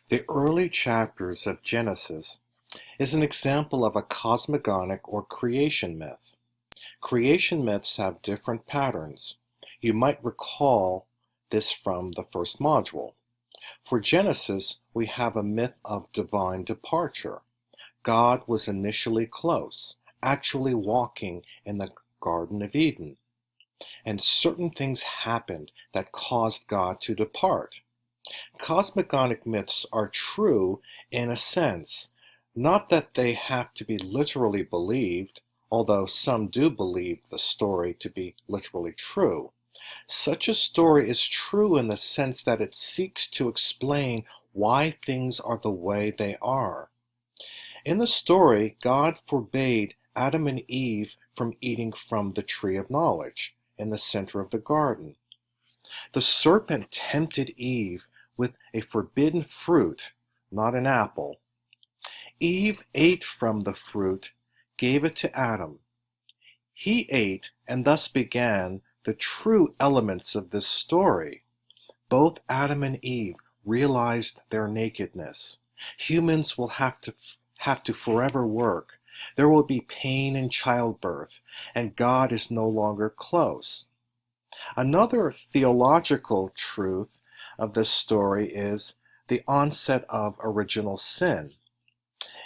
The early chapters of Genesis is an example of a cosmogonic or creation myth. Creation myths have different patterns. You might recall this from the first module. For Genesis, we have a myth of divine departure. God was initially close, actually walking in the Garden of Eden, and certain things happened that caused God to depart. Cosmogonic myths are true in a sense, not that they have to be literally believed, although some do believe the story to be literally true. Such a story is true in the sense that it seeks to explain why things are the way they are. In the story, God forbade Adam and Eve from eating from the tree of knowledge in the center of the garden. The serpent tempted Eve with a forbidden fruit, not an apple. Eve ate from the fruit, gave it to Adam. He ate and thus began the true elements of this story. Both Adam and Eve realized their nakedness. Humans will have to forever work. There will be pain in childbirth, and God is no longer close. Another theological truth of this story is the onset of original sin.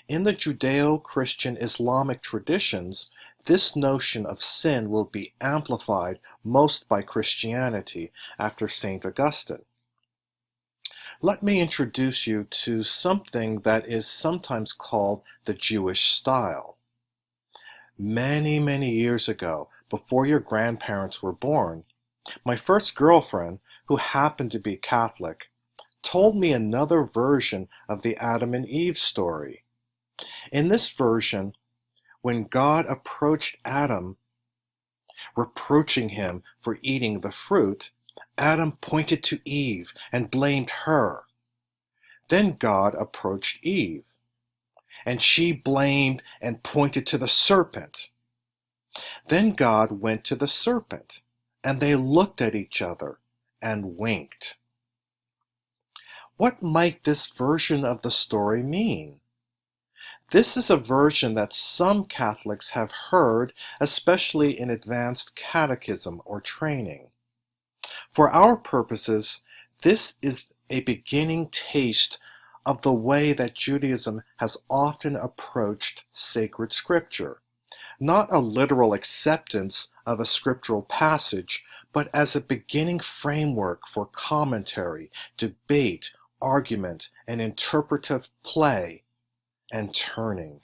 In the Judeo-Christian Islamic traditions, this notion of sin will be amplified most by Christianity after St. Augustine. Let me introduce you to something that is sometimes called the Jewish style. Many, many years ago, before your grandparents were born, my first girlfriend, who happened to be Catholic, told me another version of the Adam and Eve story. In this version, when God approached Adam, reproaching him for eating the fruit, Adam pointed to Eve and blamed her. Then God approached Eve, and she blamed and pointed to the serpent. Then God went to the serpent, and they looked at each other and winked. What might this version of the story mean? This is a version that some Catholics have heard, especially in advanced catechism or training. For our purposes, this is a beginning taste of the way that Judaism has often approached sacred scripture. Not a literal acceptance of a scriptural passage, but as a beginning framework for commentary, debate, argument, and interpretive play and turning.